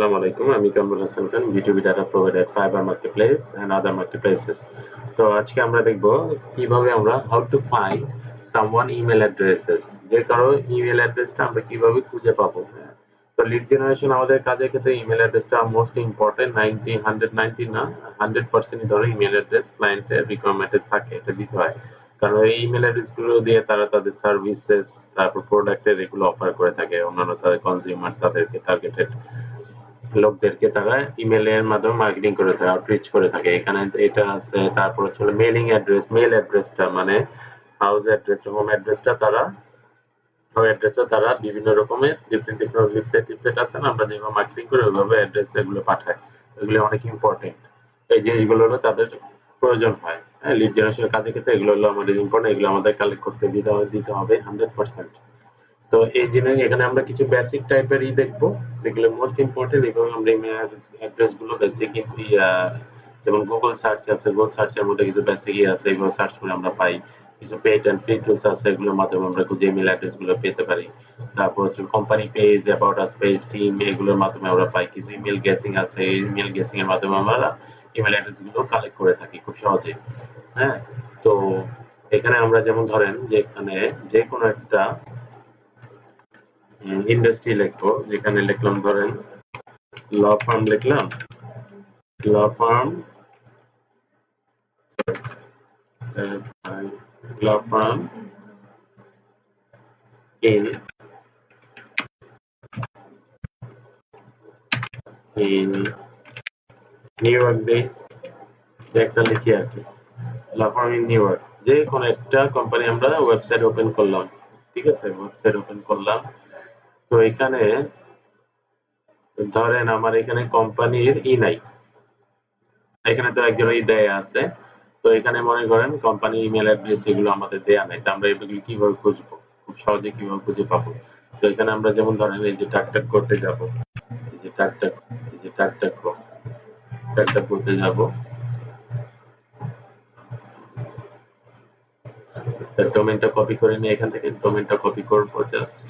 Assalamualaikum. আমি Kamrul Hasan Khan, B2B data provider Fiverr Marketplace and other marketplaces. তো আজকে আমরা দেখব কিভাবে আমরা how to find someone email addresses, যে কারো ইমেল অ্যাড্রেসটা আমরা কিভাবে খুঁজে পাবো। তো লিড জেনারেশন আমাদের কাজের ক্ষেত্রে ইমেল অ্যাড্রেসটা মোস্ট ইম্পর্টেন্ট। 190 না 100% ধরো ইমেল অ্যাড্রেস ক্লায়েন্টের রিকোয়ারমেন্টে থাকে, এটা দিতে হয়। কারণ এই ইমেল অ্যাড্রেস গুলো দিয়ে তারা তাদের সার্ভিসেস, তারপর প্রোডাক্টের এগুলো অফার করে থাকে, অন্যান্য তাদের কনজিউমার তাদেরকে টার্গেটেড লোকদেরকে তারা ইমেলের মাধ্যমে মার্কেটিং করে থাকে, আউটরিচ করে থাকে। এখানে এটা আছে। তারপর হচ্ছে মেইলিং অ্যাড্রেস, মেইল অ্যাড্রেসটা মানে হাউস অ্যাড্রেস, হোম অ্যাড্রেসটা তারা ওই অ্যাড্রেসে তারা বিভিন্ন রকমের ডিফারেন্ট ডিফারেন্ট লিফলেট আছে না, আমরা যেভাবে মার্কেটিং করি ওইভাবে অ্যাড্রেস এগুলো পাঠায়। এগুলো অনেক ইম্পর্টেন্ট। এই জিনিসগুলো হলো তাদের প্রয়োজন হয়। হ্যাঁ, লিড জেনারেশনের কাজের ক্ষেত্রে এগুলো হলো আমাদের ইম্পর্টেন্ট। এগুলো আমাদের কালেক্ট করতে দিতে হবে 100%। তো এই জিনিস এখানে আমরা কিছু বেসিক টাইপের দেখবো, যেগুলো মোস্ট ইম্পর্টেন্ট। এবং আমরা ইমেল অ্যাড্রেস গুলো বেসিক যেমন গুগল সার্চ আছে, গুগল সার্চের মধ্যে কিছু বেসিক আছে, এগুলো সার্চ করে আমরা পাই। কিছু পেড এন্ড ফ্রি টুলস আছে, এগুলোর মাধ্যমে আমরা খুঁজে ইমেল অ্যাড্রেস গুলো পেতে পারি। তারপর হচ্ছে company page, about us page, team, এগুলোর মাধ্যমে আমরা পাই। কিছু ইমেল গেসিং আছে, ইমেল গেসিং এর মাধ্যমে আমরা ইমেল অ্যাড্রেস গুলো কালেক্ট করে থাকি খুব সহজে। হ্যাঁ, তো এখানে আমরা যেমন ধরেন যে এখানে যে কোনো একটা ইন্ডাস্ট্রি লিখবো, যেখানে লিখলাম ধরেন ল ফার্ম, লিখলাম law firm, law firm in in New York ডে, একটা লিখি আর কি। Law firm in New York, যে কোনো একটা কোম্পানি আমরা ওয়েবসাইট ওপেন করলাম। ঠিক আছে, ওয়েবসাইট ওপেন করলাম। তো এখানে ধরেন আমার এখানে কোম্পানির নাই, এখানে তো একজন দেয়া আছে। তো এখানে মনে করেন কোম্পানি ইমেল অ্যাড্রেস এগুলো আমাদের দেয়া নাই, তো আমরা এগুলো কিভাবে খুঁজবো, খুব সহজে কিভাবে খুঁজে পাবো। তো এখানে আমরা যেমন ধরেন এই যে টাক করতে যাব, এই যে টাক করতে যাব, তার ডোমেইনটা কপি করে নিয়ে এখান থেকে ডোমেইনটা কপি করব জাস্ট।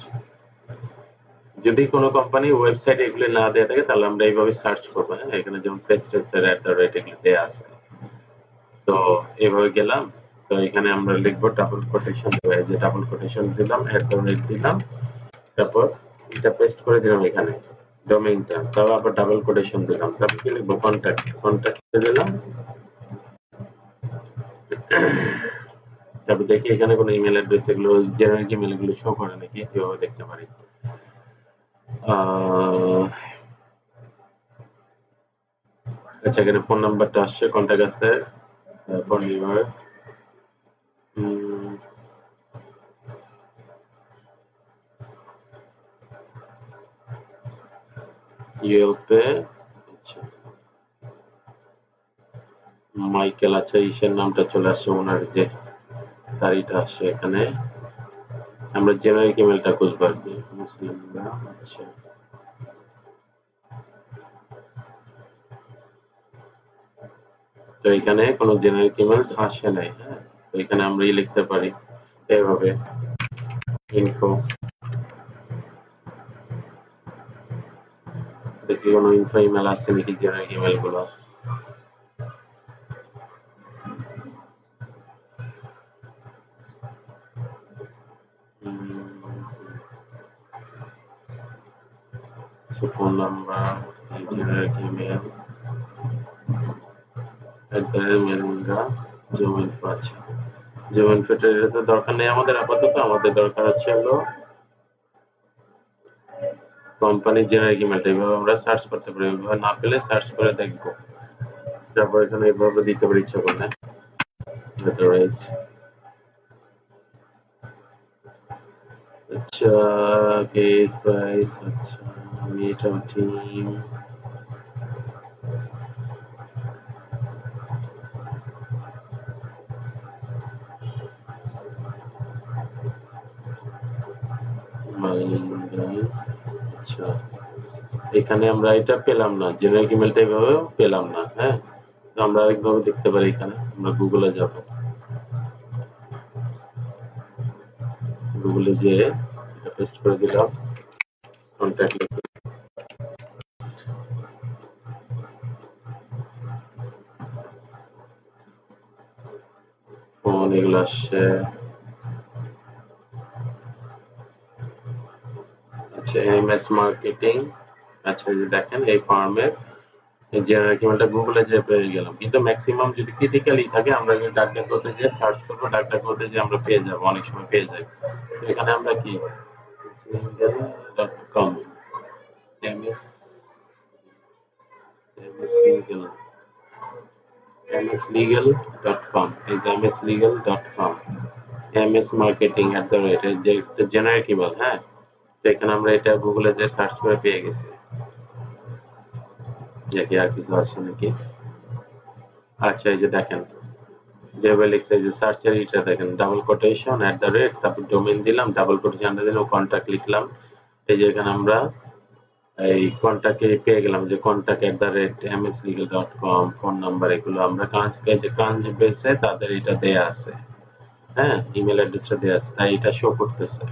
যদি কোনো কোম্পানি ওয়েবসাইট এগুলো না দেয়া থাকে তাহলে আমরা এইভাবে সার্চ করবো। হ্যাঁ, এখানে যেমন প্রেস্টেসের এগুলো দেয়া আছে। তো এভাবে গেলাম। তো এখানে আমরা লিখবো ডাবল কোটেশন দেবো, এই যে ডাবল কোটেশন দিলাম, দিলাম। তারপর এটা পেস্ট করে দিলাম এখানে ডোমেইনটা, তারপর আবার ডাবল কোটেশন দিলাম। তারপর কি লিখবো, কন্ট্যাক্ট দিলাম। তারপর দেখি এখানে কোনো ইমেল অ্যাড্রেস এগুলো জেনারিক ইমেল এগুলো শো করে নাকি, কিভাবে দেখতে পারি। আচ্ছা, এখানে ফোন নাম্বারটা আসছে, কন্ট্যাক্ট আছে। তারপর ইয়েলপে, আচ্ছা মাইকেল, আচ্ছা ইসের নামটা চলে আসছে, ওনার যে তারিখটা আসছে এখানে। আমরা জেনারিক ইমেলটা খুঁজবো আর কি, মুসলিম নাম। আচ্ছা, তো এখানে কোনো জেনারিক ইমেল আসে নাই। হ্যাঁ, তো এখানে আমরা লিখতে পারি এভাবে ইনফো, দেখি কোনো ইনফো ইমেল আসছে নাকি জেনারিক ইমেল গুলো। Phone number, generic email ZoomInfo. আচ্ছা, জমিনফোটা এটা তো দরকার নেই আমাদের আপাতত। আমাদের দরকার হচ্ছে হলো কোম্পানির জেনারিক ইমেলটা। এইভাবে আমরা সার্চ করতে পারি, এইভাবে না পেলে সার্চ করে দেখবো। তারপর এখানে এইভাবে দিতে পারি ইচ্ছা করলে। রাইট, আচ্ছা কেস প্রাইস, আচ্ছা আমি এটা টিম, আচ্ছা এখানে আমরা এটা পেলাম না, জেনারিক ইমেলটা এভাবে পেলাম না। হ্যাঁ, তো আমরা আরেকভাবে দেখতে পারি। এখানে আমরা গুগলে যাব, গুগলে যেয়ে এটা পেস্ট করে দিলাম, কন্ট্যাক্ট দেখুন এগুলো আসছে। আচ্ছা এমএস মার্কেটিং, আচ্ছা এই যে দেখেন এই ফর্মের জেনারেল কিওয়ার্ডটা গুগলে যে পেয়ে গেলাম, কিন্তু ম্যাক্সিমাম যদি ক্রিটিক্যালি থাকে আমরা ডাকডাকোতে যে সার্চ করবো, ডাকডাকোতে যে আমরা পেয়ে যাবো, অনেক সময় পেয়ে যাই। তো এখানে আমরা কি .com MS MS legal mslegal.com, এই যে mslegal.com, ms marketing যে জেনারেট ইমেল। হ্যাঁ, তো এখানে আমরা এটা গুগলে যে সার্চ করে পেয়ে গেছি। দেখি আর কিছু আছে নাকি। আচ্ছা এই যে দেখেন যেভাবে লিখছে, এই যে সার্চের এটা দেখেন ডাবল কোটেশন @ তারপর ডোমেইন দিলাম, ডাবল কোটেশন দিলাম, কন্টাক্ট লিখলাম। এই যে এখানে আমরা এই কন্টাক্টে পেয়ে গেলাম যে কন্টাক্ট @mslegal.com, ফোন নাম্বার, এগুলো আমরা কাজ বেসে তাদের এটা দেয়া আছে। হ্যাঁ, ইমেল অ্যাড্রেসটা দেয়া আছে, তাই এটা শো করতেছে।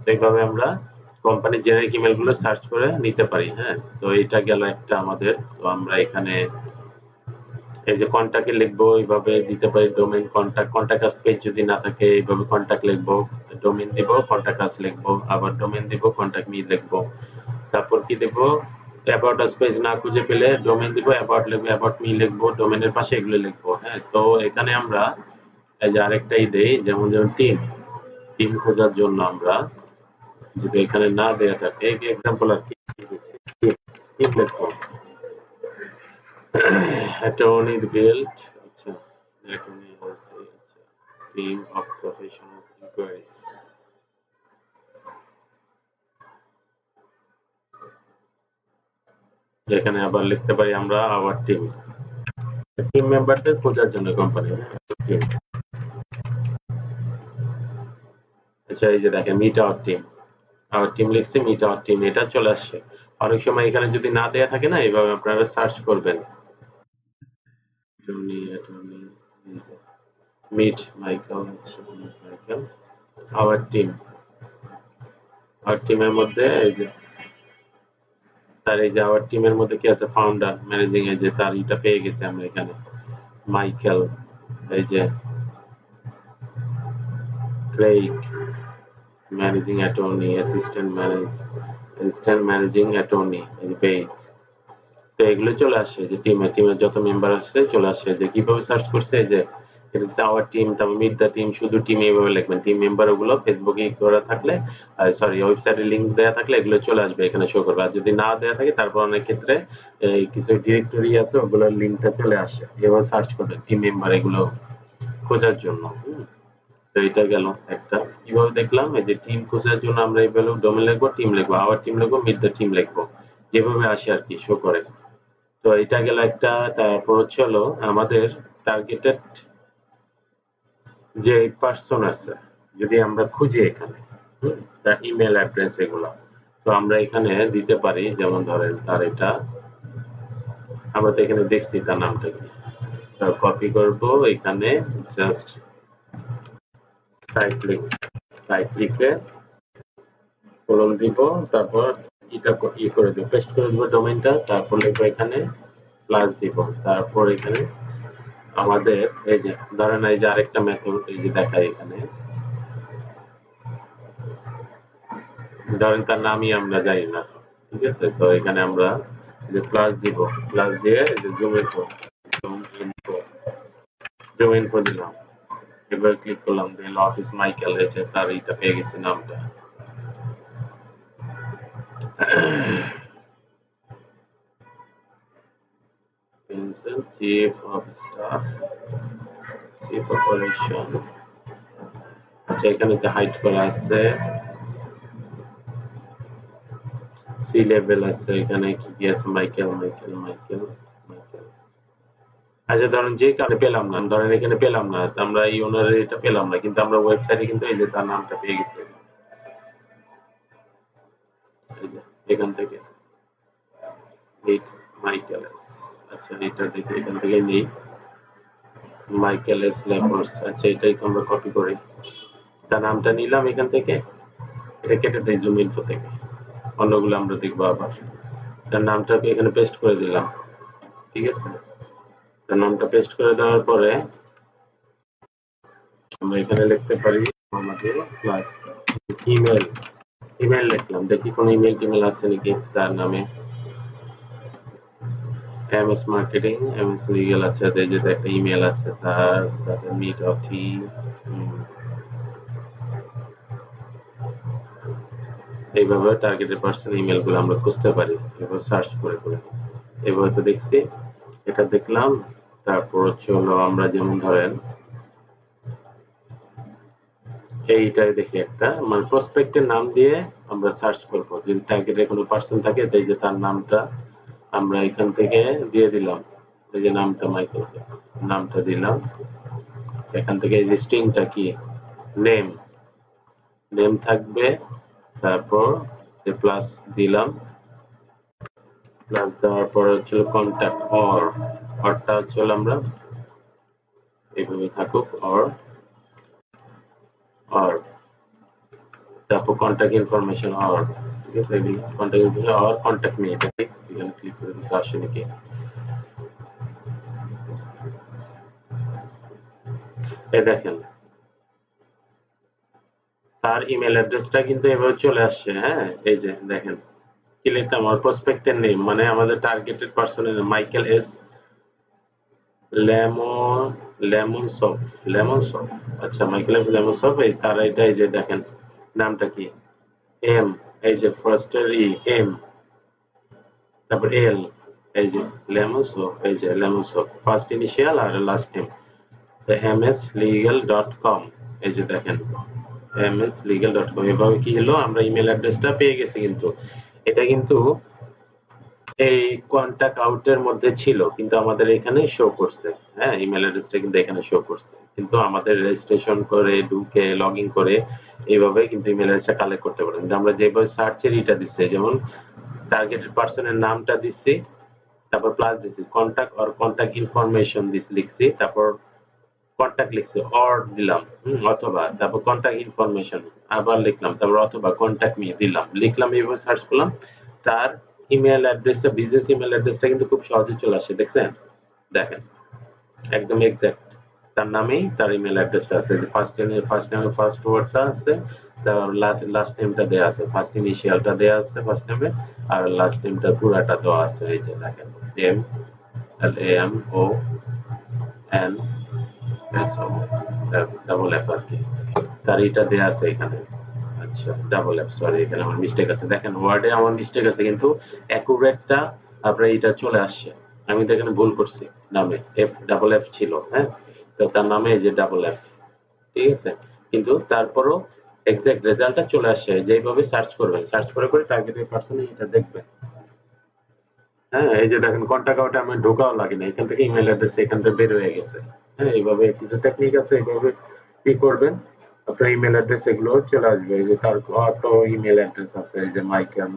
তো এইভাবে আমরা কোম্পানির জেনারিক ইমেলগুলো সার্চ করে নিতে পারি। হ্যাঁ, তো এটা গেল একটা আমাদের। তো আমরা এখানে এই যে কন্টাক্টে লিখবো, এইভাবে দিতে পারি ডোমেইন কন্টাক্ট আস পেজ যদি না থাকে এইভাবে কন্টাক্ট লিখবো, ডোমেইন দিব, কন্টাক্ট আস লিখবো, আবার ডোমেইন দিব, কন্টাক্ট মি লিখবো। তারপর কি দেব, অ্যাবাউট আস পেজ না খুঁজে পেলে ডোমেইন দিব, অ্যাবাউট লিখবো, অ্যাবাউট মি লিখবো, ডোমেইনের পাশে এগুলো লিখবো। হ্যাঁ, তো এখানে আমরা এই যে আরেকটাই দেই, যেমন টিম খোঁজার জন্য আমরা যদি এখানে না দেয়া থাকে, এক্সাম্পল আর কি টিম লিখবো, attorney build, আচ্ছা attorney আছে, আচ্ছা team of professional inquiries, এখানে আবার লিখতে পারি আমরা আওয়ার টিম মেম্বারদের খোঁজার জন্য কোম্পানি। আচ্ছা এই যে দেখেন মিট আওয়ার টিম লিখছি, মিট আওয়ার টিম, এটা চলে আসছে। অনেক সময় এখানে যদি না দেয়া থাকে না, এইভাবে আপনারা সার্চ করবেন মিট মাইকেল, আওয়ার টিমের মধ্যে এই যে তার এই যে আওয়ার টিমের মধ্যে কি আছে, ফাউন্ডার ম্যানেজিং, এই যে তার এটা পেয়ে গেছি আমরা এখানে মাইকেল, এই যে Craig, managing attorney, assistant managing attorney, এই পেজ। তো এগুলো চলে আসে যে টিমের যত মেম্বার আছে চলে আসে। যে কিভাবে সার্চ করছে, যে এটা হচ্ছে আওয়ার টিম, তারপর মিট দ্য টিম, শুধু টিম এইভাবে লিখবেন। টিম মেম্বার ওগুলো ফেসবুকে করা থাকলে, সরি ওয়েবসাইটে লিংক দেওয়া থাকলে এগুলো চলে আসবে, এখানে শো করবে। আর যদি না দেওয়া থাকে তারপর অনেক ক্ষেত্রে এই কিছু ডিরেক্টরি আছে, ওগুলোর লিংকটা চলে আসে, এভাবে সার্চ করবেন টিম মেম্বার এগুলো খোঁজার জন্য। তো এটা গেল একটা। কিভাবে দেখলাম, এই যে টিম খোঁজার জন্য আমরা এইভাবে ডোমেইন লিখবো, টিম লিখবো, আওয়ার টিম লিখবো, মিট দ্য টিম লিখবো, যেভাবে আসে আর কি শো করে। তো এটা গেল একটা। তারপর হচ্ছে হলো আমাদের টার্গেটেড যে পার্সন আছে, যদি আমরা খুঁজি এখানে তার ইমেল অ্যাড্রেস এগুলো, তো আমরা এখানে দিতে পারি। যেমন ধরেন তার এটা আমরা তো এখানে দেখছি তার নামটা কি, তার কপি করব এখানে, জাস্ট সাইট লিখে কলম দিব, তারপর এটা করে দিব, পেস্ট করে দিব ডোমেইনটা, তারপর লিখবো এখানে প্লাস দিব, তারপর এখানে আমাদের এই যে ধরেন এই যে আরেকটা মেথড এই যে দেখায় এখানে, ধরেন তার নামই আমরা জানি না, ঠিক আছে। তো এখানে আমরা যে প্লাস দিব, প্লাস দিয়ে এই যে জুম ইনফো দিলাম, এবার ক্লিক করলাম, দিল অফিস মাইকেল, এই যে তার এইটা পেয়ে গেছি নামটা। Pencil chief of staff, chief operation, আচ্ছা এখানে যে হাইড করা আছে, সি লেভেল আছে, এখানে কি কি আছে, মাইকেল। আচ্ছা ধরেন যে কারণে পেলাম না, ধরেন এখানে পেলাম না, আমরা এই ওনারের এটা পেলাম না, কিন্তু আমরা ওয়েবসাইটে কিন্তু এই যে তার নামটা পেয়ে গেছি, এই যে এখান থেকে মিট মাইকেল এস। আচ্ছা এটা দেখি এখান থেকে নেই, মাইকেল এস লেপার্স। আচ্ছা এটাই আমরা কপি করি, তার নামটা নিলাম এখান থেকে, এটা কেটে দেই জুম ইনফো থেকে, অন্যগুলো আমরা দেখবো আবার। তার নামটাকে এখানে পেস্ট করে দিলাম, ঠিক আছে। তার নামটা পেস্ট করে দেওয়ার পরে আমরা এখানে লিখতে পারি আমাদের প্লাস ইমেল। ইমেল লিখলাম, দেখি কোন ইমেল টিমেল আছে নাকি তার নামে। এমএস মার্কেটিং, এমএস লিগ্যাল, আচ্ছা এই যে একটা ইমেল আছে তার, তাদের মিট অথি। এইভাবে টার্গেটেড পার্সন ইমেল গুলো আমরা খুঁজতে পারি, এবার সার্চ করে করে। এভাবে তো দেখছি, এটা দেখলাম। তারপর হচ্ছে হলো আমরা যেমন ধরেন এইটাই দেখি একটা মানে প্রসপেক্টের নাম দিয়ে আমরা সার্চ করব, যদি টার্গেটের কোনো পার্সন থাকে তাই যে তার নামটা আমরা এখান থেকে দিয়ে দিলাম। এই যে নামটা মাইকেল, নামটা দিলাম এখান থেকে। এই যে স্ট্রিংটা কি, নেম, নেম থাকবে। তারপর প্লাস দিলাম, প্লাস দেওয়ার পর হচ্ছে কন্ট্যাক্ট অর, অরটা হচ্ছে আমরা এইভাবে থাকুক অর, অর তারপর কন্ট্যাক্ট ইনফরমেশন অর, ঠিক আছে, এগুলো contact information or contact me, এটা ঠিক। এখানে ক্লিক করে দিচ্ছি আসে নাকি। এই দেখেন তার ইমেল অ্যাড্রেসটা কিন্তু এভাবে চলে আসছে। হ্যাঁ, এই যে দেখেন কি লিখলাম, আমার প্রসপেক্টের নেম মানে আমাদের টার্গেটেড পার্সনের মাইকেল এস লেমন, লেমনসফ, লেমনসফ, আচ্ছা মাইকেল এস লেমনসফ। এই তার এটা এই যে দেখেন নামটা কি, এম, এই যে ফার্স্টের ই এম, তারপর এল, এই যে লেমনসফ, এই যে লেমনসফ ফার্স্ট ইনিশিয়াল আর লাস্ট নেম। তো mslegal.com, এই যে দেখেন mslegal.com। এভাবে কি হলো, আমরা ইমেল অ্যাড্রেসটা পেয়ে গেছি। কিন্তু এটা কিন্তু এই কন্টাক্ট আউটের মধ্যে ছিল, কিন্তু আমাদের এখানে শো করছে। হ্যাঁ, ইমেল অ্যাড্রেসটা কিন্তু এখানে শো করছে, কিন্তু আমাদের রেজিস্ট্রেশন করে ঢুকে লগ ইন করে এইভাবে কিন্তু ইমেল অ্যাড্রেসটা কালেক্ট করতে পারি। কিন্তু আমরা যেভাবে সার্চের ইটা দিচ্ছি, যেমন টার্গেটেড পার্সনের নামটা দিচ্ছি, তারপর প্লাস দিচ্ছি কন্টাক্ট অর কন্টাক্ট ইনফরমেশন লিখছি, তারপর কন্টাক্ট লিখছি অর দিলাম, অথবা তারপর কন্টাক্ট ইনফরমেশন আবার লিখলাম, তারপর অথবা কন্টাক্ট মি দিলাম, লিখলাম, এইভাবে সার্চ করলাম। তার ইমেল অ্যাড্রেসটা, বিজনেস ইমেল অ্যাড্রেসটা কিন্তু খুব সহজে চলে আসে, দেখছেন, দেখেন একদম এক্সাক্ট তার নামেই তার ইমেল অ্যাড্রেসটা আছে। ফার্স্ট নেমে ফার্স্ট ওয়ার্ডটা আছে, তার লাস্ট নেমটা দেয়া আছে, ফার্স্ট ইনিশিয়ালটা দেয়া আছে ফার্স্ট নেমে, আর লাস্ট নেমটা পুরাটা দেওয়া আছে। এই যে দেখেন M L A M O N S O double F আর কি, তার এটা দেয়া আছে এখানে। আচ্ছা ডাবল এফ, সরি এখানে আমার মিস্টেক আছে, দেখেন ওয়ার্ডে আমার মিস্টেক আছে, কিন্তু অ্যাকুরেটটা আপনার এটা চলে আসছে। আমি তো এখানে ভুল করছি, নামে এফ ডাবল এফ ছিল, হ্যাঁ, তো তার নামে এই যে ডাবল এফ, ঠিক আছে। কিন্তু তারপরও এক্সাক্ট রেজাল্টটা চলে আসছে। যেভাবে সার্চ করবেন, সার্চ করে করে টার্গেটেড পার্সনে এটা দেখবেন। হ্যাঁ, এই যে দেখেন কন্টাক্ট আউটে আমি ঢোকাও লাগে না, এখান থেকে ইমেল অ্যাড্রেস এখান থেকে বের হয়ে গেছে। হ্যাঁ, এইভাবে কিছু টেকনিক আছে, এইভাবে কি করবেন, আপনার ইমেল অ্যাড্রেস এগুলো চলে আসবে। এই যে তার কত ইমেল অ্যাড্রেস আছে, এই যে মাইকেল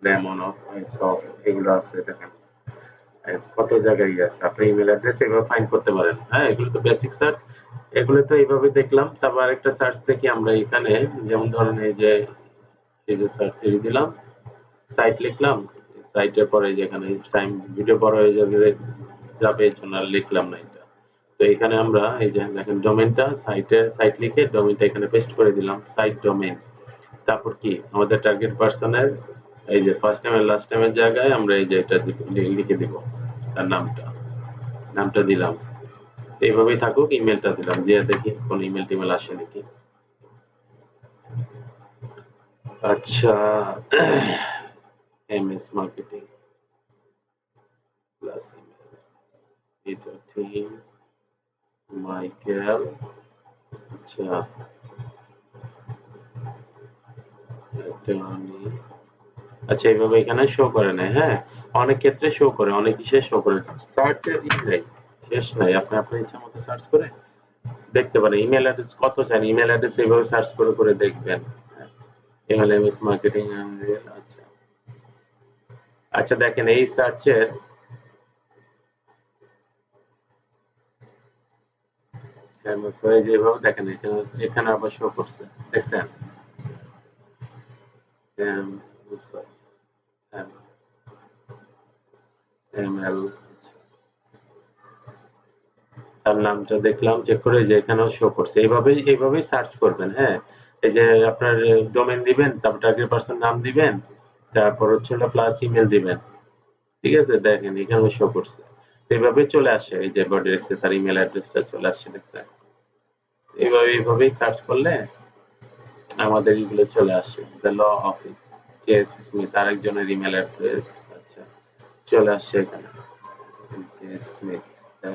লেমন অফ অফ এগুলো আছে, দেখেন কত জায়গায় আছে। আপনি ইমেল অ্যাড্রেস এভাবে ফাইন্ড করতে পারেন। হ্যাঁ, এগুলো তো বেসিক সার্চ, এগুলো তো এইভাবে দেখলাম। তারপর আরেকটা সার্চ দেখি আমরা এখানে, যেমন ধরেন এই যে সার্চ দিলাম, সাইট লিখলাম, সাইটের পরে যেখানে টাইম ভিডিও বড় হয়ে যাবে যাবে, এর জন্য আর লিখলাম না এটা। তো এখানে আমরা এই যে দেখেন ডোমেইনটা, সাইট লিখে ডোমেইনটা এখানে পেস্ট করে দিলাম, সাইট ডোমেইন। তারপর কি আমাদের টার্গেট পার্সনের এই যে ফার্স্ট নেম আর লাস্ট নেমের জায়গায় আমরা এই যে এটা লিখে দিব তার নামটা, নামটা দিলাম। এইভাবেই থাকুক, ইমেলটা দিলাম, যে দেখি কোন ইমেল টিমেল আসে নাকি। আচ্ছা, এমএস মার্কেটিং প্লাস ইমেল, এটা ঠিক মাইকেল, আচ্ছা attorney, আচ্ছা এইভাবে এখানে শো করে না। হ্যাঁ, অনেক ক্ষেত্রে শো করে, অনেক কিসে শো করে, সার্চের নাই, শেষ নাই। আপনি আপনার ইচ্ছা মতো সার্চ করে দেখতে পারেন। ইমেল অ্যাড্রেস কত চান, ইমেল অ্যাড্রেস এইভাবে সার্চ করে করে দেখবেন। ইমেল এমএস মার্কেটিং, আচ্ছা আচ্ছা দেখেন এই সার্চের যেভাবে দেখেন এখানে, এখানে আবার শো করছে, দেখছেন এম এল, তার নামটা দেখলাম চেক করে যে এখানেও শো করছে। এইভাবেই সার্চ করবেন, হ্যাঁ? এই যে আপনার ডোমেইন দিবেন, তারপর টার্গেট পারসন নাম দিবেন, তারপর হচ্ছে হলো প্লাস ইমেল দিবেন। ঠিক আছে? দেখেন এখানেও শো করছে। তো এভাবেই চলে আসে, এই যে বডি রেখছে তার ইমেল অ্যাড্রেসটা চলে আসছে দেখছেন? এইভাবেই সার্চ করলে আমাদের এগুলো চলে আসে। The law office, J S. Smith আরেকজনের ইমেল অ্যাড্রেস। আচ্ছা, চলে আসছে এখানে। জে.এস. স্মিথ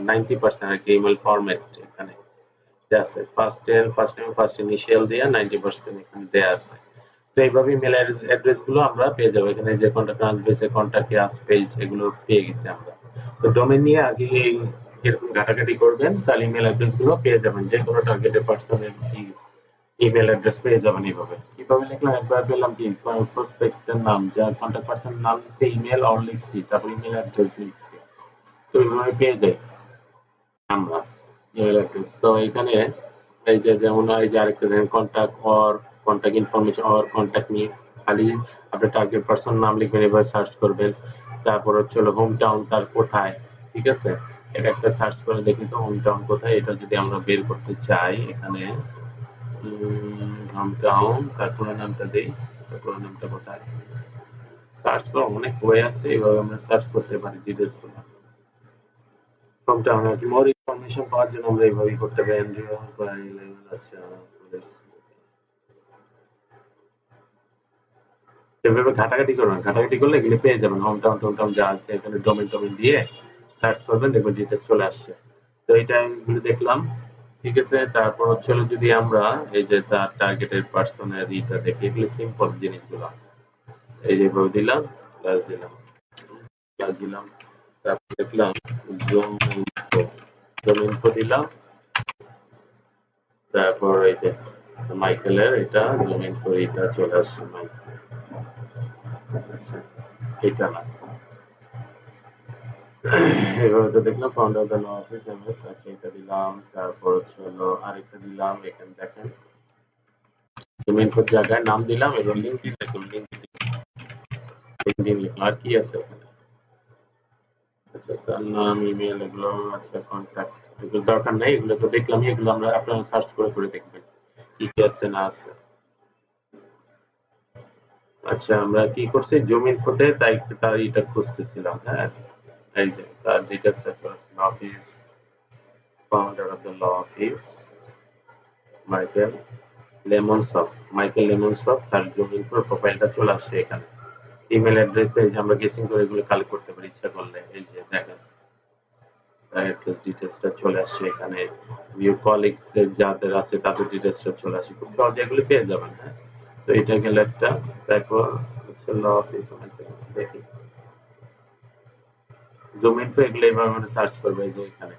90% আর কি ইমেল ফরম্যাট এখানে দেয়া আছে। ফার্স্ট নেম ফার্স্ট ইনিশিয়াল দিয়া 90% এখানে দেয়া আছে। তো এইভাবে ইমেল অ্যাড্রেস গুলো আমরা পেয়ে যাবো। এখানে যে কন্টাক্ট আস কন্টাক্ট আস পেজ এগুলো পেয়ে গেছি আমরা। তো ডোমেইন নিয়ে আগে এরকম ঘাটাঘাটি করবেন, তাহলে ইমেল অ্যাড্রেস গুলো পেয়ে যাবেন। যে কোনো টার্গেটেড পার্সনের ইমেল অ্যাড্রেস পেয়ে যাবেন এইভাবে। কিভাবে লিখলাম, একবার পেলাম কি প্রসপেক্টের নাম, যা কন্টাক্ট পার্সন নাম দিচ্ছে ইমেল অর লিখছি, তারপর ইমেল অ্যাড্রেস লিখছি। তো এইভাবে পেয়ে যাই আমরা ইমেল অ্যাড্রেস। তো এখানে এই যে যেমন এই যে আরেকটা দেখেন contact or contact information or contact me, খালি আপনি টার্গেট পারসন নাম লিখবেন, এবার সার্চ করবেন। তারপর হচ্ছে হলো হোম টাউন তার কোথায়, ঠিক আছে? এটা একটা সার্চ করে দেখি তো হোম টাউন কোথায়, এটা যদি আমরা বের করতে চাই এখানে হোম টাউন তার পুরো নামটা দেই, তার পুরো নামটা কোথায়, সার্চ করা অনেক ওয়ে আছে, এইভাবে আমরা সার্চ করতে পারি ডিটেলস গুলো। হোম টাউন আর কি মোর ইনফরমেশন পাওয়ার জন্য আমরা এইভাবেই করতে পারি। এনজিও প্রাইমারি লেভেল, আচ্ছা এভাবে ঘাটাঘাটি করবেন, ঘাটাঘাটি করলে এগুলো পেয়ে যাবেন। হোম টাউন টোম টাউন যা আছে এখানে ডোমেন টোমেন দিয়ে সার্চ করবেন, দেখবেন ডিটেলস চলে আসছে। তো এইটা এগুলো দেখলাম, ঠিক আছে? তারপর হচ্ছে হলো যদি আমরা এই যে তার টার্গেটেড পার্সনের ইটা দেখি, এগুলো সিম্পল জিনিসগুলো। এই যে এভাবে দিলাম, প্লাস দিলাম, প্লাস দিলাম, তারপর দেখলাম জুম ইনফো, জুম ইনফো দিলাম, তারপর এই যে মাইকেলের এটা জুম ইনফো এটা চলে আসছে মাইকেল। আচ্ছা, এটা না, এভাবে তো দেখলাম founder the law office MS. আচ্ছা, এটা দিলাম, তারপর হচ্ছে হলো আরেকটা দিলাম, এখানে দেখেন জুম ইনফোর জায়গায় নাম দিলাম, এবার লিঙ্কডইন দেখুন, লিঙ্কডইন লিখলাম, আর কি আছে ওখানে? আচ্ছা, তার নাম, ইমেল এগুলো, আচ্ছা কন্ট্যাক্ট এগুলো দরকার নাই, এগুলো তো দেখলামই, এগুলো আমরা আপনারা সার্চ করে দেখবেন কি কি আছে না আছে। আচ্ছা, আমরা কি করছি জুম ইনফোতে তাই তার এটা খুঁজতেছিলাম, হ্যাঁ? এই যে তার details office, founder of the law office Michael Lemonsoff, Michael Lemonsoff, তার জুম ইনফোর প্রোফাইলটা চলে আসছে এখানে। ইমেল অ্যাড্রেসে এই যে আমরা গেসিং করে এগুলো কালেক্ট করতে পারি ইচ্ছা করলে। এই যে দেখেন অ্যাড্রেস ডিটেলসটা চলে আসছে এখানে। ভিউ কলিগস যাদের আছে তাদের ডিটেলসটা চলে আসে, খুব সহজে এগুলো পেয়ে যাবেন, হ্যাঁ? তো এটা গেল একটা। তারপর হচ্ছে ল অফিস দেখি জুম ইনফো, এগুলো এইভাবে মানে সার্চ করবে। এই যে এখানে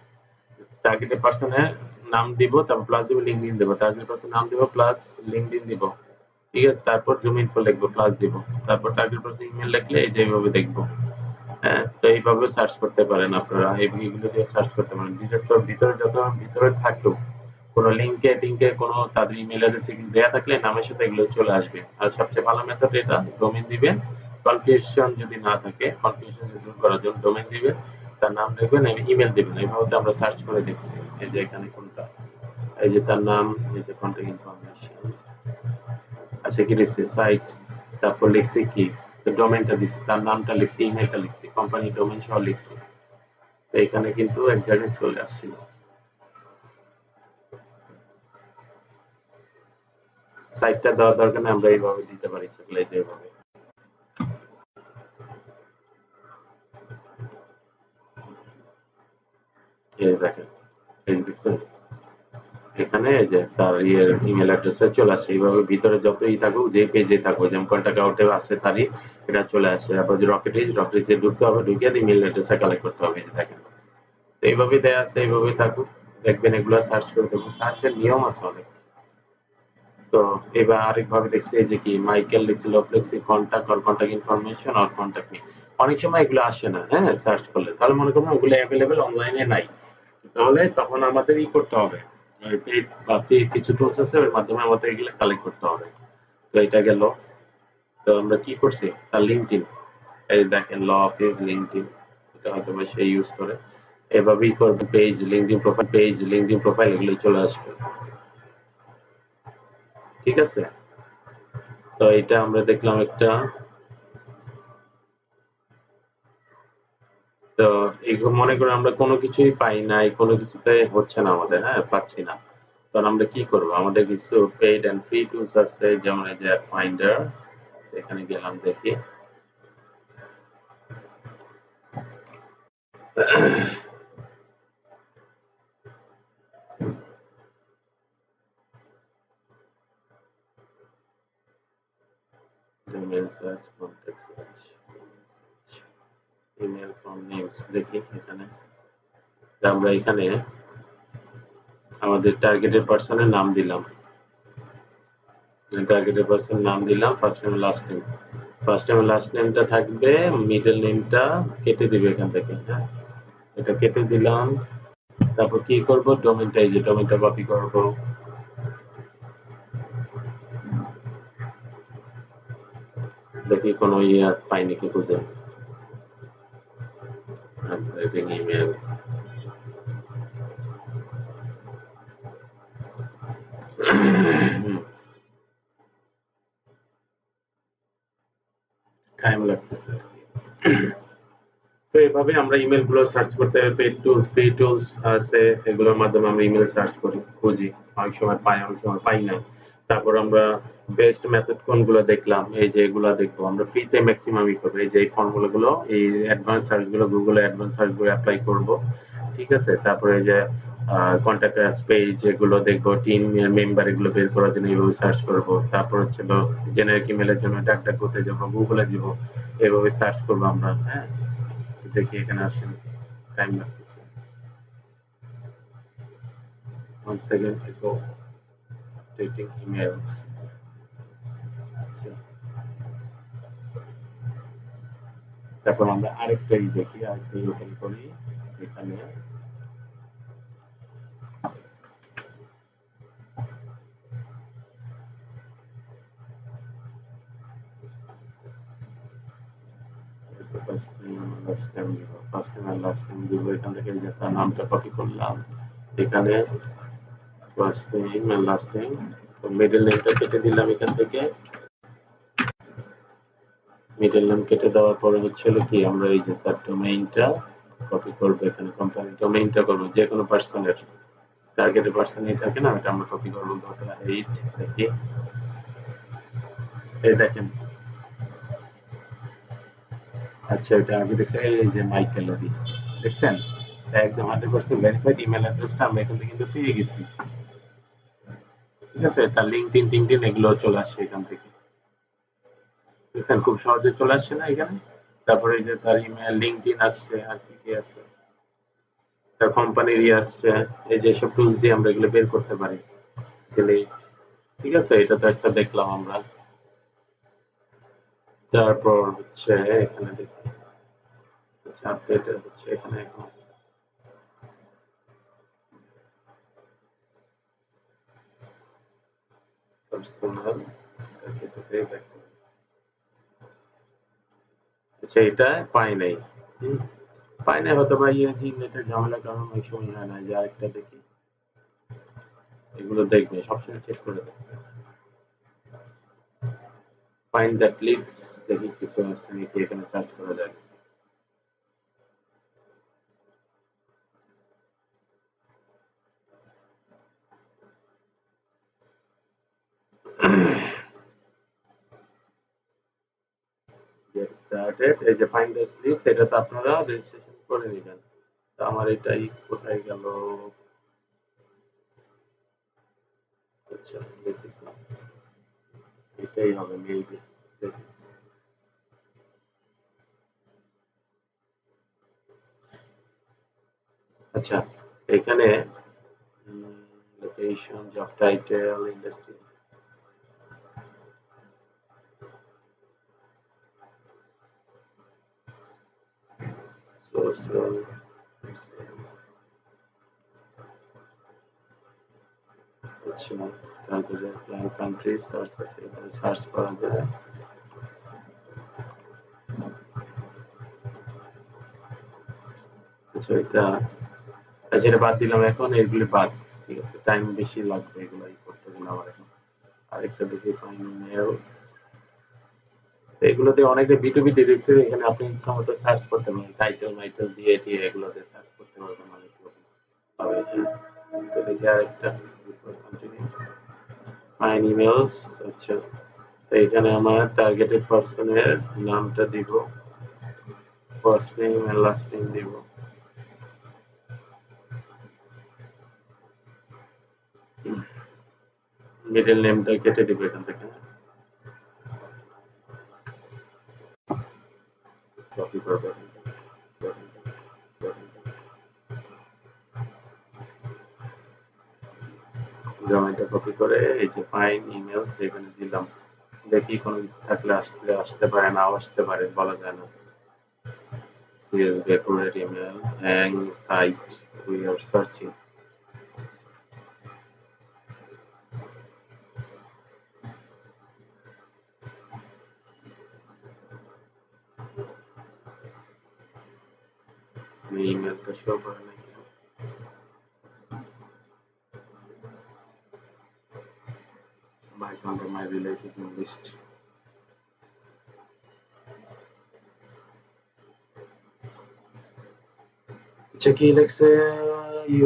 টার্গেটেড পার্সনের নাম দিব, তারপর প্লাস দিব, লিঙ্কডইন দেব, টার্গেটেড পার্সন নাম দিব প্লাস লিঙ্কডইন দিব, ঠিক আছে? তারপর জুম ইনফো লিখবো, প্লাস দিব, তারপর টার্গেট পার্সন ইমেল লিখলে এই যে এইভাবে দেখবো। হ্যাঁ, তো এইভাবে সার্চ করতে পারেন আপনারা, এইগুলো দিয়ে সার্চ করতে পারেন। ডিটেলস তো ভিতরে যত ভিতরে থাকলেও কোনো লিঙ্কে টিঙ্কে কোনো তাদের ইমেল অ্যাড্রেস দেওয়া থাকলে নামের সাথে এগুলো চলে আসবে। আর সবচেয়ে ভালো মেথড এটা, ডোমেইন দিবেন, কনফিউশন যদি না থাকে, কনফিউশন দূর করার জন্য ডোমেইন দিবেন, তার নাম লিখবেন, ইমেল দিবেন। এইভাবে তো আমরা সার্চ করে দেখছি। এই যে এখানে কোনটা, এই যে তার নাম, এই যে কন্টাক্ট ইনফরমেশন, আচ্ছা কি লিখছি সাইট, তারপর লিখছি কি ডোমেইনটা দিচ্ছি, তার নামটা লিখছি, ইমেলটা লিখছি, কোম্পানি ডোমেইন সহ লিখছি। তো এখানে কিন্তু এক জায়গায় চলে আসছিল। সাইটটা দেওয়ার দরকার নেই, আমরা এইভাবে দিতে পারি সেগুলো, এই যে এইভাবে। এই দেখেন, এই যে দেখছেন এখানে এই যে তার ইয়ের ইমেল অ্যাড্রেসে চলে আসে। এইভাবে ভিতরে যতই থাকুক, যে পেজে থাকুক, যেমন কন্টাক্ট আউটে আছে তারই এটা চলে আসে। আবার যে রকেটিজে ঢুকতে হবে, ঢুকে ইমেল অ্যাড্রেসে কালেক্ট করতে হবে, এই যে দেখেন। তো এইভাবে দেয়া আছে, এইভাবেই থাকুক, দেখবেন এগুলো সার্চ করে দেখবেন। সার্চের নিয়ম আছে অনেক। তো এবার আরেকভাবে দেখছি, এই যে কি মাইকেল লিখছি, লফলেক্সি contact or contact information or contact me. অনেক সময় এগুলো আসে না, হ্যাঁ? সার্চ করলে তাহলে মনে করুন ওগুলো অ্যাভেলেবেল অনলাইনে নাই, তাহলে তখন আমাদের ই করতে হবে, পেইড বা ফ্রি কিছু টুলস আছে, ওর মাধ্যমে আমাদের এগুলো কালেক্ট করতে হবে। তো এটা গেল। তো আমরা কি করছি, তার লিঙ্কডইন, এই দেখেন ল অফিস লিঙ্কডইন, এটা হয়তো বা সে ইউজ করে। এভাবেই করবে, পেজ লিঙ্কডিন প্রোফাইল এগুলো চলে আসবে। ঠিক আছে, তো এটা আমরা দেখলাম একটা। তো এগুলো মনে করি আমরা কোনো কিছুই পাই নাই, কোনো কিছুতে হচ্ছে না আমাদের, হ্যাঁ পাচ্ছি না, তখন আমরা কি করব? আমাদের কিছু পেইড এন্ড ফ্রি টুলস আছে, যেমন এই যে অ্যাড ফাইন্ডার। এখানে গেলাম, দেখি email search, contact search, email from names, দেখি এখানে। আমরা এখানে আমাদের টার্গেটেড পার্সনের নাম দিলাম, টার্গেটেড পার্সনের নাম দিলাম, first name last name. First name last নেমটা থাকবে, মিডল নেমটা কেটে দিবে এখান থেকে, হ্যাঁ এটা কেটে দিলাম। তারপর কি করব? ডোমেইনটা, এই যে ডোমেইনটা কপি করব। দেখি কোনো ইয়ে পাই নাকি খুঁজে। রেটিং ইমেল, টাইম লাগতেছে। তো এভাবে আমরা ইমেল গুলো সার্চ করতে হবে, পেড টুলস, ফ্রি টুলস আছে, এগুলোর মাধ্যমে আমরা ইমেল সার্চ করি, খুঁজি, অনেক সময় পাই, অনেক সময় পাই না। তারপর আমরা বেস্ট মেথড কোনগুলো দেখলাম, এই যে এগুলো দেখবো আমরা ফ্রিতে ম্যাক্সিমামই করবো, এই যে এই ফর্মুলা গুলো, এই অ্যাডভান্স সার্চ গুলো, গুগলে অ্যাডভান্স সার্চ গুলো অ্যাপ্লাই করব। ঠিক আছে, তারপরে এই যে কন্ট্যাক্ট আস পেজ, এগুলো দেখবো, টিম মেম্বার, এগুলো বের করার জন্য এইভাবে সার্চ করব। তারপর হচ্ছে জেনারিক ইমেলের জন্য ডাক করতে যাবো, গুগলে দিব, এভাবে সার্চ করবো আমরা, হ্যাঁ। দেখি এখানে আসেন, টাইম লাগতেছে। 1 second ago dating emails। আচ্ছা, তারপর আমরা আরেকটাই দেখি, আরেকটাই ওপেন করি। এখানে ফার্স্ট নেম লাস্ট নেম দিব, ফার্স্ট নেম আর লাস্ট নেম দিব। এখান থেকে এই যে তার নামটা কপি করলাম, এখানে ফার্স্ট নেম আর লাস্ট নেম, মিডল নেমটা কেটে দিলাম এখান থেকে। মিডল নেম কেটে দেওয়ার পরে হচ্ছে হলো কি, আমরা এই যে তার ডোমেইনটা কপি করবো, এখানে কোম্পানি ডোমেইনটা করবো, যে কোনো পার্সনের টার্গেটেড পার্সনই থাকে না, ওটা আমরা কপি করবো, এইট। দেখি, এই দেখেন। আচ্ছা, এটা আগে দেখছি, এই যে মাইকেল ওডি, দেখছেন? একদম 100% ভেরিফাইড ইমেল অ্যাড্রেসটা আমরা এখান থেকে কিন্তু পেয়ে গেছি। ঠিক আছে, তার লিঙ্কডইন টিঙ্কডিন এগুলো চলে আসছে এখান থেকে। দেখছেন, খুব সহজে চলে আসছে না এখানে? তারপরে এই যে তার ইমেল, লিঙ্কডইন আসছে, আর কি কি আছে, তার কোম্পানির ইয়ে আসছে। এই যে সব টুলস দিয়ে আমরা এগুলো বের করতে পারি। ডিলিট। ঠিক আছে, এটা তো একটা দেখলাম আমরা। তারপর হচ্ছে এখানে দেখি, আচ্ছা আপডেট হচ্ছে এখানে এখন পার্সোনাল। আচ্ছা, এটা পাই নাই। হুম, পাই নাই, হয়তো বা ইয়ে জি নেটের ঝামেলার কারণে অনেক সময় হয় না। যে আরেকটা দেখি, এগুলো দেখবে সবসময় চেক করে দেখবে। ফাইন্ড দ্যাট লিডস, দেখি কিছু আছে নাকি এখানে, সার্চ করা যায়। গেট স্টার্টেড, এই যে ফাইন্ড দ্যাট লিডস, এটা তো আপনারা রেজিস্ট্রেশন করে নেবেন। তো আমার এটাই কোথায় গেল? আচ্ছা দেখি তো, এটাই হবে মেবি। দেখি, আচ্ছা এখানে location, job title, industry, social, আচ্ছা তারপরে ক্লায়েন্ট কান্ট্রি সার্চ আছে, এখানে সার্চ করা যায়। আচ্ছা, এটা আচ্ছা এটা বাদ দিলাম, এখন এগুলি বাদ। ঠিক আছে, টাইম বেশি লাগবে এগুলো করতে গেলে আমার এখন। আরেকটা দেখি ফাইন মেলস, এগুলোতে অনেকে বিটুবি ডিরেক্টরি, এখানে আপনি ইচ্ছা মতো সার্চ করতে পারেন, টাইটেল মাইটেল দিয়ে দিয়ে এগুলোতে সার্চ করতে পারবেন অনেক রকম পাবে। হ্যাঁ, তো দেখি আরেকটা কন্টিনিউ ফাইন ইমেলস। আচ্ছা, তো এখানে আমার টার্গেটেড পার্সনের নামটা দিব, first name and last name দিব। মিডল নেমটা কেটে দিব এখান থেকে, কপি করবো, জমেটা কপি করে এই যে ফাইন ইমেলস এখানে দিলাম। দেখি কোনো কিছু থাকলে আসলে আসতে পারে, নাও আসতে পারে, বলা যায় না। CSV accurate email hang tight, we are searching. ইমেলটা শো করে নাকি? My contact, my related list. আচ্ছা কি লেখছে,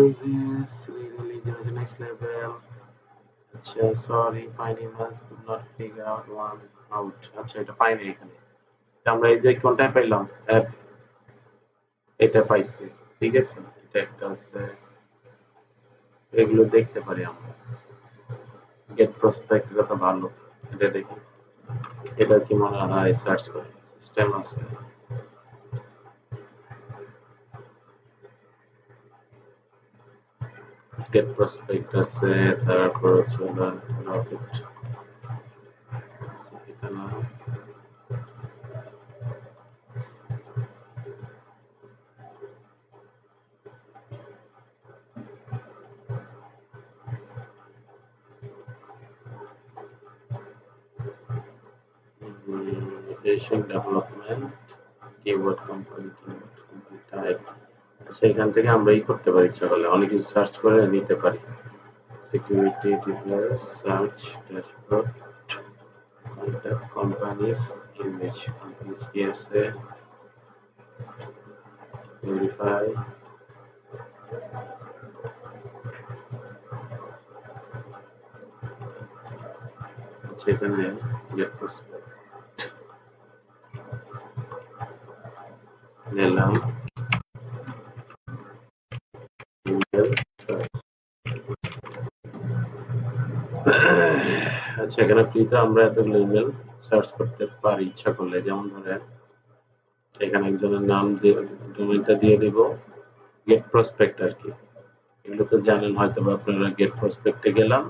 use this religion next level. আচ্ছা sorry fine emails could not figure out one out. আচ্ছা এটা পাই না এখানে, আমরা এই যে কোনটা পাইলাম অ্যাপ, এটা পাইছি। ঠিক আছে, এটা একটা আছে, এগুলো দেখতে পারি আমরা। গেট প্রসপেক্ট, এটা তো ভালো, এটা দেখি এটা কি মনে হয়, সার্চ করে সিস্টেম আছে। গেট প্রসপেক্ট আছে, তারপর হচ্ছে রকেট, এটা না, Asian development, keyboard company, type. সেখান থেকে আমরা ই করতে পারি, ইচ্ছা করলে অনেক কিছু সার্চ করে নিতে পারি। Security defence search dashboard, contact companies, image companies কি আছে, ভেরিফাই, সেখানে গেট প্রসপেক্ট নিলাম, ইমেল সার্চ। আচ্ছা এখানে ফ্রিতে আমরা এতগুলো ইমেল সার্চ করতে পারি ইচ্ছা করলে, যেমন ধরেন এখানে একজনের নাম দিয়ে ডোমেইনটা দিয়ে দিব, গেট প্রসপেক্ট আর কি। এগুলো তো জানেন হয়তো বা আপনারা, গেট প্রসপেক্টে গেলাম,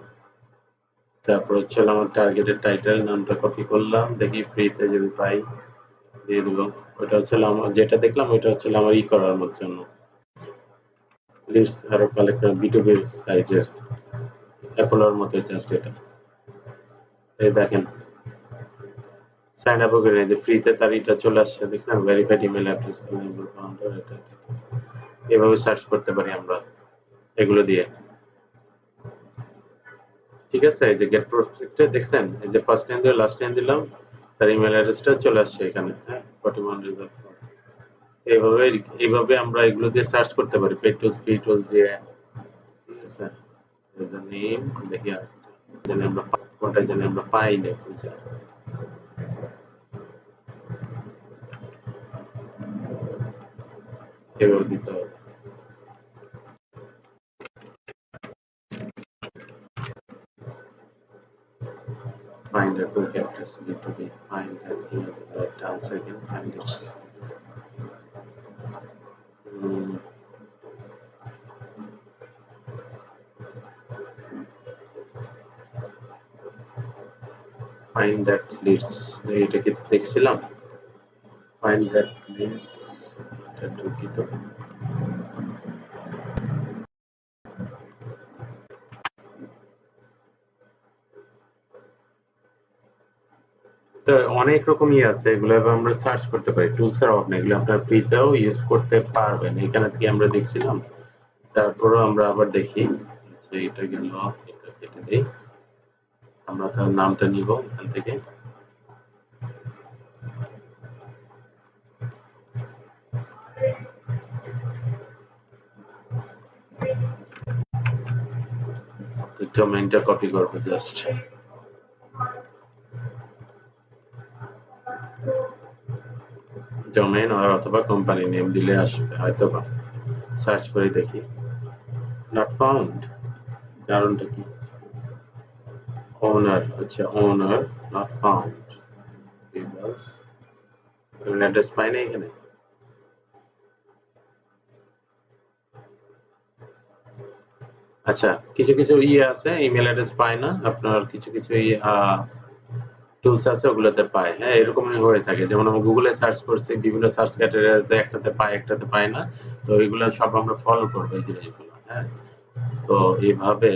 তারপর হচ্ছে আমার টার্গেটের টাইটেল নামটা কপি করলাম, দেখি ফ্রিতে যদি পাই দিয়ে দিব। ওটা হচ্ছে আমার যেটা দেখলাম, ওইটা হচ্ছে আমার ই করার জন্য, লিস্ট আরো কালেক্ট বিটুবি সাইটের অ্যাপোলোর মতো জাস্ট এটা। এই দেখেন সাইন আপ করে যে ফ্রিতে তার এটা চলে আসছে, দেখছেন ভেরিফাইড ইমেল অ্যাড্রেস, এটা এভাবে সার্চ করতে পারি আমরা এগুলো দিয়ে। ঠিক আছে, এই যে গেট প্রসপেক্টে দেখছেন, এই যে ফার্স্ট নেম দিয়ে লাস্ট নেম দিলাম, তার ইমেল অ্যাড্রেসটা চলে আসছে এখানে। হ্যাঁ, 41 রেজাল্ট। এইভাবে এইভাবে আমরা এগুলো দিয়ে সার্চ করতে পারি, পেড টুলস ফ্রি টুলস দিয়ে। ঠিক আছে, নেম দেখি আর জানি আমরা কোনটা জানি আমরা পাই না খুঁজে, এভাবে দিতে হবে। Find a quick address need to be find that here the answer again find its mm, find that leads, এটা কি দেখছিলাম, find that leads, এটা দুঃখিত। তো অনেক রকমই আছে, এগুলো আমরা সার্চ করতে পারি, টুলস এর অভাব নেই, এগুলো আপনার ফ্রিতেও ইউজ করতে পারবেন। এখানে থেকে আমরা দেখছিলাম তারপরও আমরা আবার দেখি যে এটা গেল, এটা কেটে দেই। আমরা তার নামটা নিব এখান থেকে। ডোমেইনটা কপি করব জাস্ট। ডোমেইন অথবা কোম্পানি নেম দিলে আসবে হয়তোবা। সার্চ করে দেখি। নট ফাউন্ড, কারণটা কি? ওনার, আচ্ছা ওনার নট ফাউন্ড। অ্যাড্রেস পাই না এখানে। আচ্ছা, কিছু কিছু আছে ইমেল অ্যাড্রেস পায় না, আপনার কিছু কিছু টুলস আছে ওগুলোতে পায়। হ্যাঁ, এরকমই হয়ে থাকে। যেমন আমরা গুগলে সার্চ করছি, বিভিন্ন সার্চ ক্যাটাগরিতে একটাতে পায়, একটাতে পায় না। তো এগুলো সব আমরা ফলো করবো এই জিনিসগুলো। হ্যাঁ, তো এইভাবে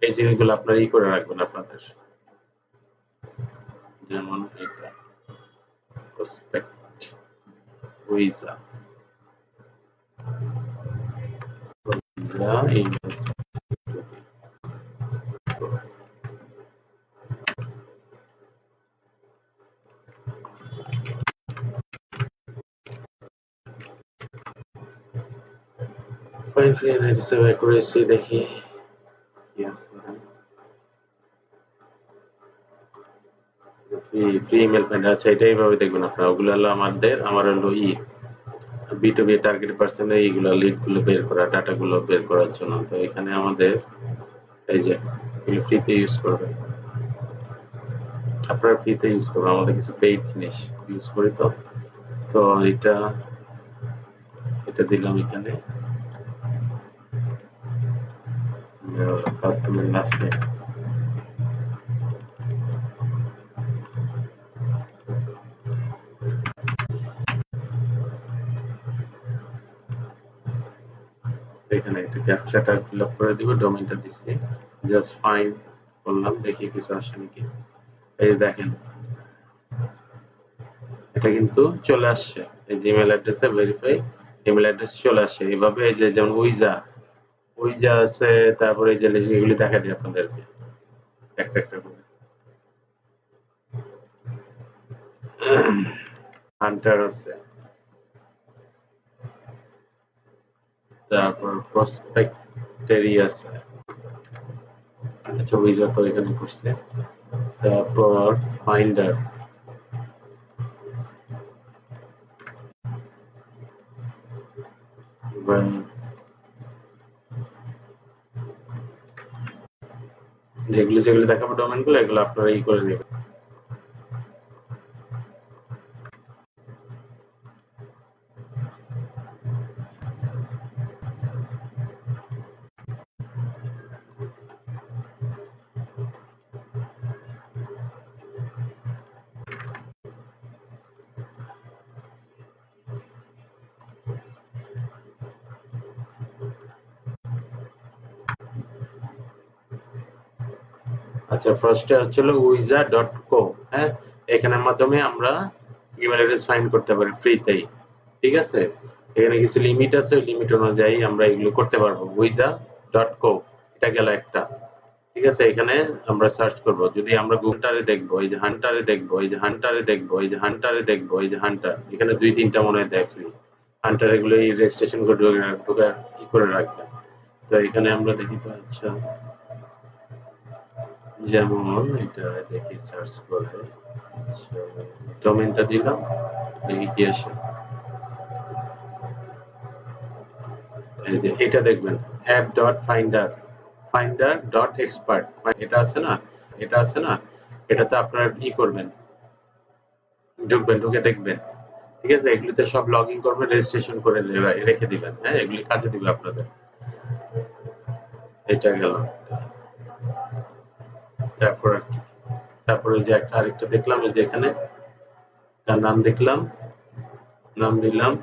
এই জিনিসগুলো আপনারা করে রাখবেন আপনাদের। যেমন এটা প্রসপেক্ট উইজা email. Find free and additional accuracy দেখি কি আছে। ফ্রি ইমেল ফাইন্ড, আচ্ছা এটা এইভাবে দেখবেন আপনারা। ওগুলো হলো আমার হলো B2B টার্গেট পার্সনে এইগুলো লিড গুলো বের করা, ডাটা গুলো বের করার জন্য। তো এখানে আমাদের এই যে এগুলো ফ্রিতে ইউজ করবেন, আপনারা ফ্রিতে ইউজ করবেন। আমাদের কিছু পেইড জিনিস ইউজ করি। তো তো এটা এটা দিলাম এখানে ফার্স্ট নেম লাস্ট নেম। এখানে একটা ক্যাপচাটা ফিল আপ করে দিব, ডোমেইনটা দিচ্ছি, জাস্ট ফাইন করলাম, দেখি কিছু আসে নাকি। এই দেখেন এটা কিন্তু চলে আসছে, এই যে ইমেল অ্যাড্রেসে ভেরিফাই ইমেল অ্যাড্রেস চলে আসে এইভাবে। এই যে যেমন উইজা উইজা আছে, তারপরে এই যে এগুলি দেখা দিই আপনাদেরকে একটা একটা করে। হান্টার আছে, তারপর প্রসপেক্টেরি আছে। আচ্ছা উইজা তো এখানে করছে। তারপর ফাইন্ডার, যেগুলো যেগুলো দেখাবো ডোমেন গুলো এগুলো আপনারা করে নেবেন। আচ্ছা ফার্স্টে হচ্ছিল uiza.co। হ্যাঁ, এখানের মাধ্যমে আমরা ইমেল অ্যাড্রেস ফাইন্ড করতে পারি ফ্রিতেই। ঠিক আছে, এখানে কিছু লিমিট আছে, ওই লিমিট অনুযায়ী আমরা এগুলো করতে পারবো। uiza.co এটা গেল একটা। ঠিক আছে, এখানে আমরা সার্চ করব। যদি আমরা গুগলটারে দেখবো, এই যে হান্টারে দেখবো, এই যে হান্টারে দেখবো, এই যে হান্টারে দেখবো, এই যে হান্টার, এখানে দুই তিনটা মনে হয় দেয় ফ্রি। হান্টার এগুলো এই রেজিস্ট্রেশন করে ঢোকার করে রাখবেন। তো এখানে আমরা দেখি তো। আচ্ছা, যেমন এটা দেখি সার্চ করে। আচ্ছা, ডোমেইনটা দিলাম, দেখি কি আসে। এই যে এটা দেখবেন app dot finder, finder dot expert, এটা আছে না, এটা আছে না, এটাতে আপনারা করবেন, ঢুকবেন, ঢুকে দেখবেন। ঠিক আছে, এগুলিতে সব লগ ইন করবেন, রেজিস্ট্রেশন করে রেখে দিবেন। হ্যাঁ, এগুলি কাজে দিবে আপনাদের। এটা গেল। তারপর তারপরে যে একটা আরেকটা দেখলাম, এই যে এখানে তার নাম দেখলাম, নাম দিলাম,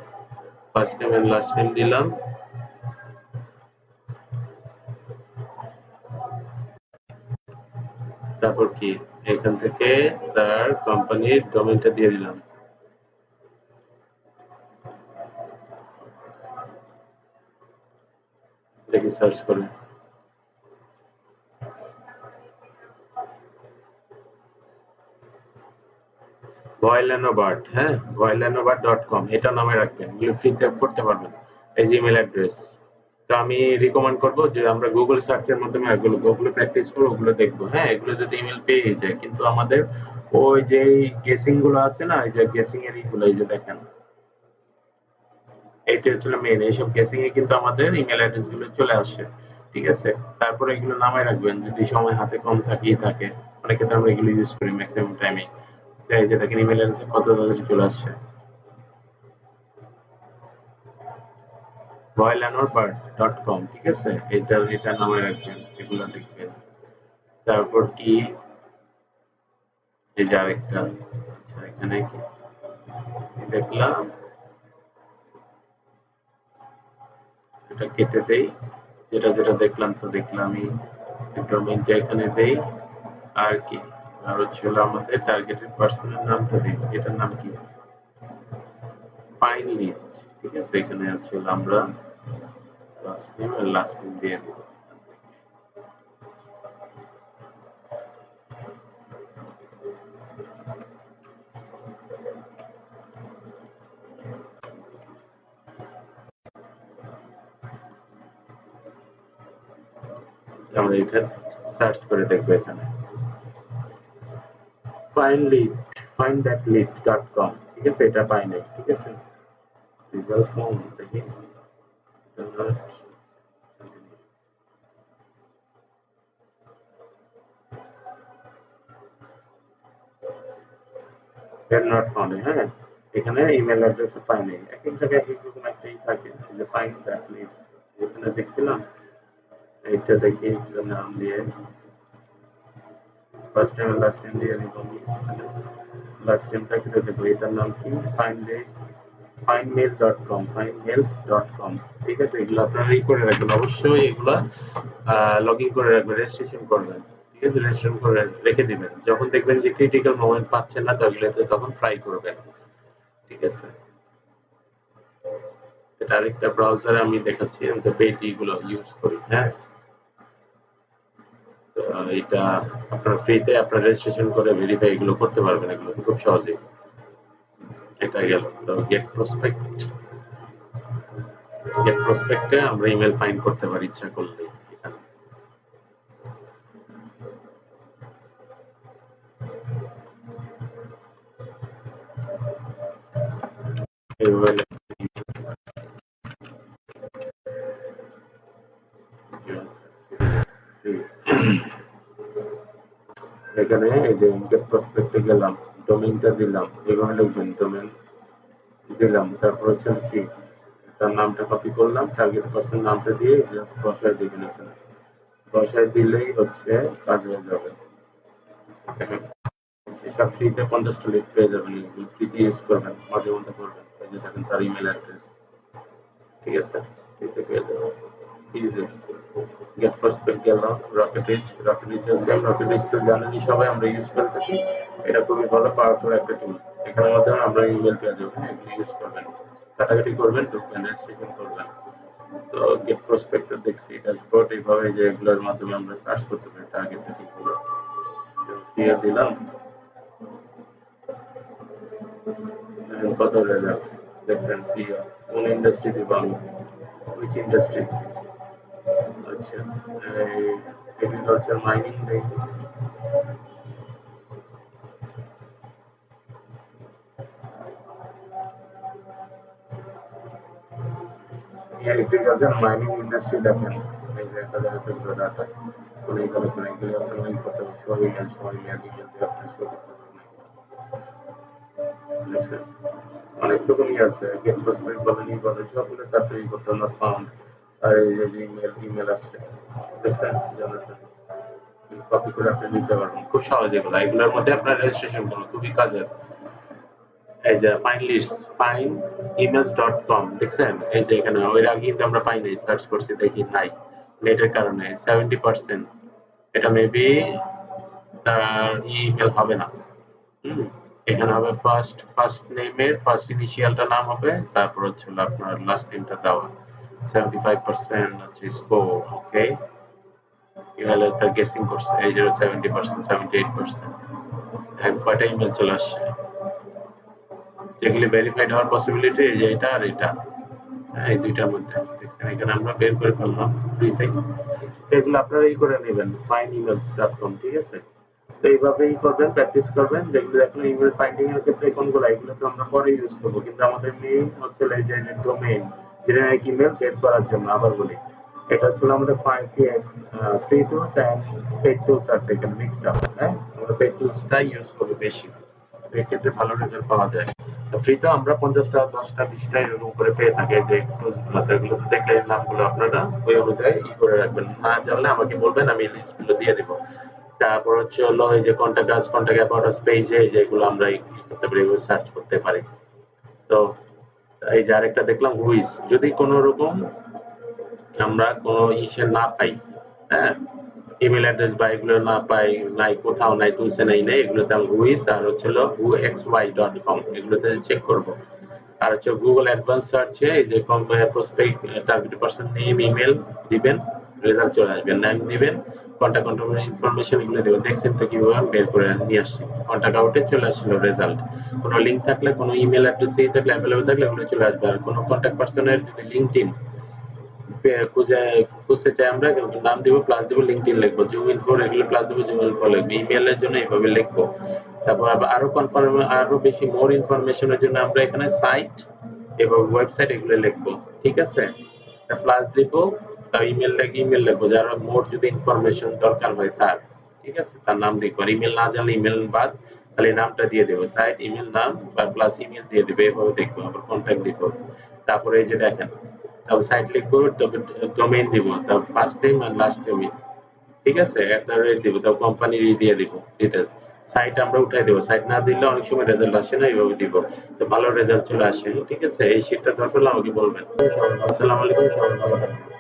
first name and last name দিলাম। তারপর কি এখান থেকে তার কোম্পানির ডোমেইনটা দিয়ে দিলাম। দেখি সার্চ করে ভয়েলানোবার্ড, হ্যাঁ ভয়েলানোবার্ড.com এটা নামে রাখবেন, এগুলো ফ্রিতে করতে পারবেন। এই যে ইমেল অ্যাড্রেস। তো আমি রিকমেন্ড করব যে আমরা গুগল সার্চের মাধ্যমে ওগুলো প্র্যাকটিস করে ওগুলো দেখবো, হ্যাঁ এগুলো যদি ইমেল পেয়ে যায়, কিন্তু আমাদের ওই যে গেসিং গুলো আছে না, এই যে গেসিং এর ইগুলো এই যে দেখেন, এইটা হচ্ছে মেইন, এইসব গেসিং এ কিন্তু আমাদের ইমেল অ্যাড্রেস গুলো চলে আসে। ঠিক আছে, তারপরে এগুলো নামায় রাখবেন যদি সময় হাতে কম থাকে। অনেক ক্ষেত্রে আমরা এগুলো ইউজ করি ম্যাক্সিমাম টাইমে। এই যে দেখেন ইমেল অ্যাড্রেস কত তাড়াতাড়ি চলে আসছে। royalanor.com, ঠিক আছে, এটা নামায় রাখবেন, এগুলো দেখবেন। তারপর কি, এই যে আরেকটা, আচ্ছা এখানে কি দেখলাম, এটা কেটে দেই, যেটা যেটা দেখলাম তো দেখলামই, ডোমেইনটা এখানে দেই। আর কি, আর হচ্ছে হলো আমাদের টার্গেটেড পার্সনের নামটা দিই, এটার নাম কি, পাইন লিড, ঠিক আছে, এখানে হচ্ছে হলো আমরা ফার্স্ট নেম আর লাস্ট নেম দিয়ে দেব। আমরা এটা সার্চ করে দেখবো এখানে ফাইন লিড, ফাইন্ড দ্যাট লিড.com, ঠিক আছে, এটা পাইনি, ঠিক আছে, রিজাল্ট ফর্ম দেখি, নট ফাউন্ড, হ্যাঁ এখানে ইমেল অ্যাড্রেস পাইনি, এক এক জায়গায় এক এক রকম একটাই থাকে, যে ফাইন্ড দ্যাট লিডস, এখানে দেখছিলাম, এইটা দেখি এটার নাম দিয়ে ফার্স্ট নেম লাস্ট নেম দিয়ে দিব আমি, লাস্ট নেমটা কেটে দেবো, এটার নাম কি, ফাইন্ডমেল.com, ফাইন্ডমেলস.com, ঠিক আছে, এগুলো আপনারা ই করে রাখবেন, অবশ্যই এগুলা লগ ইন করে রাখবেন, রেজিস্ট্রেশন করবেন, ঠিক আছে, রেজিস্ট্রেশন করে রেখে দিবেন, যখন দেখবেন যে ক্রিটিক্যাল মোমেন্ট পাচ্ছেন না তাহলে তখন ট্রাই করবেন, ঠিক আছে। এটা আরেকটা ব্রাউজারে আমি দেখাচ্ছি, আমি তো পেটি গুলো ইউজ করি, হ্যাঁ তো এটা আপনারা ফ্রিতে আপনারা রেজিস্ট্রেশন করে ভেরিফাই এগুলো করতে পারবেন, এগুলো খুব সহজেই। এটা গেল তো গেট প্রসপেক্টে আমরা ইমেল ফাইন্ড করতে পারি ইচ্ছা করলে, এখানে এইভাবে এখানে এই যে গেট প্রসপেক্টে গেলাম, ডোমেইনটা দিলাম, এভাবে লিখবেন, ডোমেইন দিলাম, তারপর হচ্ছে কি, তার নামটা কপি করলাম, টার্গেট পার্সন নামটা দিয়ে জাস্ট বসায় দিবেন, এখানে বসায় দিলেই হচ্ছে কাজ হয়ে যাবে। এসব ফ্রিতে 50টা লিড পেয়ে যাবেন, এগুলো ফ্রিতে ইউজ করবেন, মাঝে মধ্যে করবেন, এই যে দেখেন তার ইমেল অ্যাড্রেস, ঠিক আছে, ফ্রিতে পেয়ে যাবেন ইজি। গেট প্রসপেক্ট গেল, রকেট রিচ আছে, রকেট রিচ তো জানেনই সবাই, আমরা ইউজ করে থাকি, এটা খুবই ভালো পাওয়ারফুল একটা টুল, এখানের মাধ্যমে আমরা ইমেল পেয়ে যাবো, হ্যাঁ এগুলো ইউজ করবেন, কাটাকাটি করবেন, ঢুকবেন, রেজিস্ট্রেশন করবেন। তো গেট প্রসপেক্ট দেখছি ড্যাশবোর্ড, এইভাবে যে এগুলোর মাধ্যমে আমরা সার্চ করতে পারি টার্গেট গুলো, সিএ দিলাম, কত রেজাল্ট দেখছেন, সিএ কোন ইন্ডাস্ট্রি দিব আমি, হুইচ ইন্ডাস্ট্রি, আচ্ছা এগ্রিকালচার মাইনিং দেখি, এগ্রিকালচার মাইনিং ইন্ডাস্ট্রি দেখেন, এই যে একটা জায়গাতে ডাটা কোন এগুলো আপনার করতে হবে, সবাই ডিটেল দিয়ে আপনার শো করতে পারবেন, দেখছেন অনেক রকমই আছে, গেট প্রসপেক্ট বলেন ই বলেন সবগুলো তাড়াতাড়ি করতে নট ফাউন্ড, আর এই যে ইমেল আসছে, দেখছেন জানাতে কপি করে আপনি নিতে পারবেন খুব সহজে, এগুলোর মধ্যে আপনার রেজিস্ট্রেশন করুন, খুবই কাজের। এই যে ফাইন ইমেজ.com দেখছেন, এই যে এখানে ওই আগে কিন্তু আমরা পাই নাই, সার্চ করছি দেখি নাই, নেটের কারণে 70%, এটা মেবি তার ইমেল হবে না। হুম, এখানে হবে ফার্স্ট নেমের ফার্স্ট ইনিশিয়ালটা নাম হবে, তারপর হচ্ছে হলো আপনার লাস্ট নেমটা দেওয়া, 75% আছে স্কোর। ওকে, ইমেল তার গেসিং করছে এই যে 70% 78%। এখন কয়টা ইমেল চলে আসছে যেগুলি ভেরিফাইড হওয়ার পসিবিলিটি, এই যে এটা আর এটা, এই দুইটার মধ্যে দেখছেন এখানে আমরা বের করে ফেললাম ফ্রিতে। এগুলো আপনারা ই করে নেবেন fineemails.com, ঠিক আছে? তো এইভাবেই করবেন, প্র্যাকটিস করবেন। যেগুলো দেখুন ইমেল ফাইন্ডিং এর ক্ষেত্রে কোনগুলো, এগুলো তো আমরা পরে ইউজ করবো, কিন্তু আমাদের মেইন হচ্ছে এই যে ডোমেইন জেনারিক ইমেল গেট করার জন্য। আবার বলি, এটা হচ্ছে আমাদের free tools and paid tools আছে এখানে মিক্সড আপ। হ্যাঁ, আমরা পেইড টুলসটা ইউজ করবো বেশি, এক্ষেত্রে ভালো রেজাল্ট পাওয়া যায়। ফ্রিতে আমরা 50টা 10টা 20টা এরকম করে পেয়ে থাকি যে টুলসগুলো। তো এগুলো দেখলে এই নামগুলো আপনারা ওই অনুযায়ী ই করে রাখবেন, না জানলে আমাকে বলবেন, আমি লিস্টগুলো দিয়ে দিব। তারপর হচ্ছে হলো এই যে contact us, contact about us পেজে যেগুলো আমরা ই করতে পারি, এগুলো সার্চ করতে পারি। তো এই যে আরেকটা দেখলাম হুইস, যদি কোনো রকম আমরা কোনো ইসে না পাই, হ্যাঁ, ইমেল অ্যাড্রেস বা এগুলো না পাই, নাই কোথাও নাই, টুলসে নাই, এগুলোতে আমি হুইস আর হচ্ছে হলো whoxy.com এগুলোতে চেক করব। আর হচ্ছে গুগল অ্যাডভান্স সার্চে এই যে prospect target person name email দিবেন, রেজাল্ট চলে আসবে। নাম দিবেন, কন্টাক্ট ইনফরমেশন এগুলো দেবেন। দেখছেন তো কিভাবে আমি বের করে নিয়ে আসছি, কন্টাক্ট আউটে চলে আসছিল রেজাল্ট। কোনো লিঙ্ক থাকলে, কোনো ইমেল অ্যাড্রেস থাকলে, অ্যাভেলেবল থাকলে ওগুলো চলে আসবে। আর কোনো কন্টাক্ট পারসনের যদি লিঙ্কডইন খুঁজে খুঁজতে চাই আমরা, নাম দিব প্লাস দিব, লিঙ্কডইন লিখবো, জুম ইনফো এগুলো প্লাস দিব, জুম ইনফো লিখবো। ইমেলের জন্য এইভাবে লিখবো। তারপর আরো কনফার্ম, আরো বেশি মোর ইনফরমেশনের জন্য আমরা এখানে সাইট এবং ওয়েবসাইট এগুলো লিখবো, ঠিক আছে? প্লাস দিব, তার ইমেল লিখবো, যারা মোর যদি ইনফরমেশন দরকার হয় তার, ঠিক আছে, তার নাম লিখবো। আর ইমেল না জানলে ইমেল বাদ খালি নামটা দিয়ে দেবো, সাইট ইমেল নাম বা প্লাস ইমেল দিয়ে দেবে, এভাবে দেখবো। আবার কন্ট্যাক্ট দিব। তারপরে এই যে দেখেন, তারপর সাইট লিখবো, ডোমেইন দিব, তারপর ফার্স্ট নেম আর লাস্ট নেম, ঠিক আছে, @ দিব, তারপর কোম্পানি দিয়ে দিব ডিটেলস। সাইট আমরা উঠাই দেবো, সাইট না দিলে অনেক সময় রেজাল্ট আসে না, এইভাবে দিব। তো ভালো রেজাল্ট চলে আসে, ঠিক আছে? এই শীটটা দরকার হলে আমাকে বলবেন। আসসালামু আলাইকুম, সবাই ভালো থাকবেন।